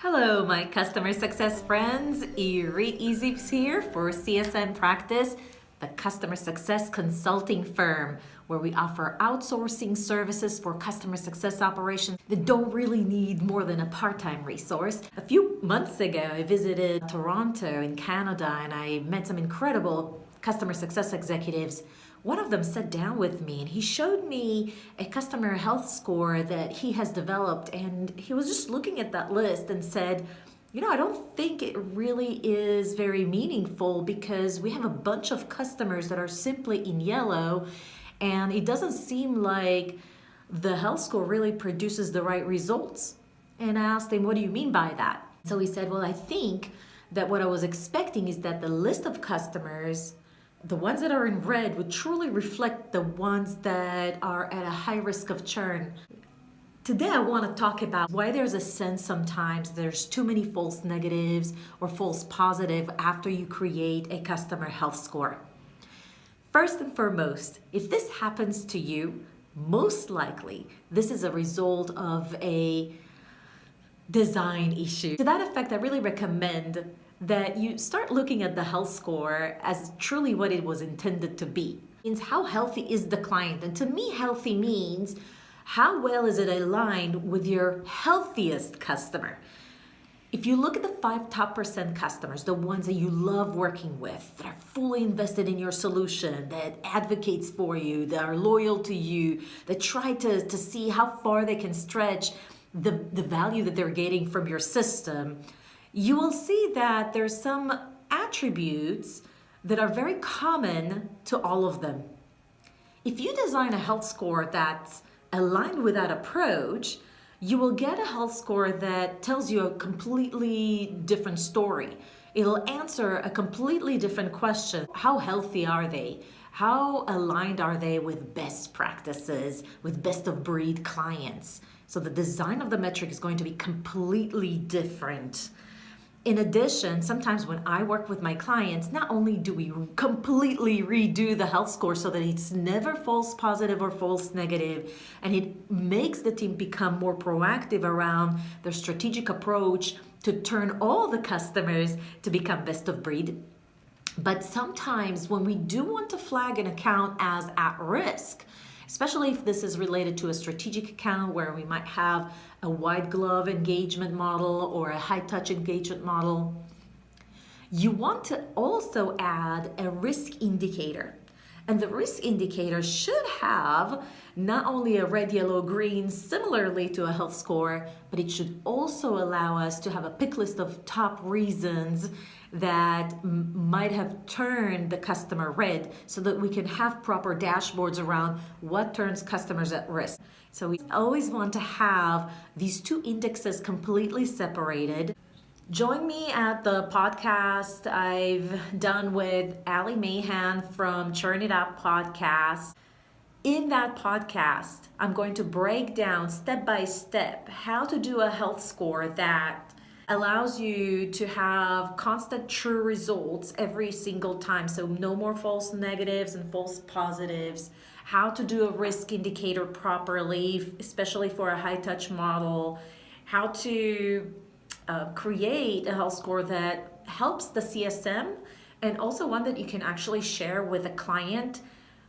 Hello, my customer success friends. 𝘦𝘹𝘦𝘦𝘳𝘪𝘕 here for CSM Practice, the customer success consulting firm, where we offer outsourcing services for customer success operations that don't really need more than a part-time resource. A few months ago, I visited Toronto in Canada and I met some incredible customer success executives. One of them sat down with me and he showed me a customer health score that he has developed, and he was just looking at that list and said, I don't think it really is very meaningful because we have a bunch of customers that are simply in yellow, and it doesn't seem like the health score really produces the right results. And I asked him, what do you mean by that? So he said, well, I think that what I was expecting is that the list of customers, the ones that are in red, would truly reflect the ones that are at a high risk of churn. Today I want to talk about why there's a sense sometimes there's too many false negatives or false positive after you create a customer health score. First and foremost, if this happens to you, most likely this is a result of a design issue. To that effect, I really recommend that you start looking at the health score as truly what it was intended to be. It means how healthy is the client? And to me, healthy means how well is it aligned with your healthiest customer? If you look at the 5 top % customers, the ones that you love working with, that are fully invested in your solution, that advocates for you, that are loyal to you, that try to see how far they can stretch the value that they're getting from your system, you will see that there's some attributes that are very common to all of them. If you design a health score that's aligned with that approach, you will get a health score that tells you a completely different story. It'll answer a completely different question. How healthy are they? How aligned are they with best practices, with best of breed clients? So the design of the metric is going to be completely different. In addition, sometimes when I work with my clients, not only do we completely redo the health score so that it's never false positive or false negative, and it makes the team become more proactive around their strategic approach to turn all the customers to become best of breed. But sometimes when we do want to flag an account as at risk, especially if this is related to a strategic account where we might have a white glove engagement model or a high touch engagement model, you want to also add a risk indicator. And the risk indicator should have not only a red, yellow, green, similarly to a health score, but it should also allow us to have a pick list of top reasons that might have turned the customer red, so that we can have proper dashboards around what turns customers at risk. So we always want to have these two indexes completely separated. Join me at the podcast I've done with Ali Mahan from CHURN IT UP podcast. In that podcast, I'm going to break down step by step how to do a health score that allows you to have constant true results every single time. So no more false negatives and false positives. How to do a risk indicator properly, especially for a high touch model. How to create a health score that helps the CSM, and also one that you can actually share with a client,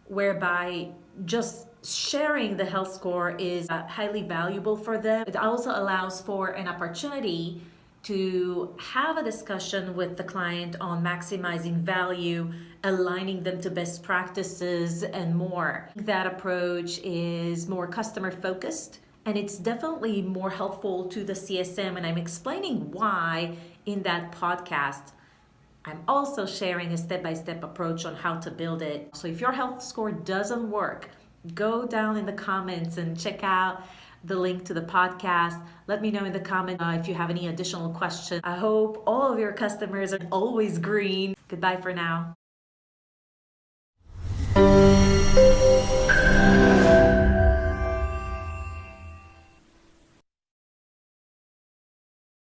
whereby just sharing the health score is highly valuable for them. It also allows for an opportunity to have a discussion with the client on maximizing value, aligning them to best practices, and more. That approach is more customer focused, and it's definitely more helpful to the CSM, and I'm explaining why in that podcast. I'm also sharing a step-by-step approach on how to build it. So if your health score doesn't work, go down in the comments and check out the link to the podcast. Let me know in the comments if you have any additional questions. I hope all of your customers are always green. Goodbye for now.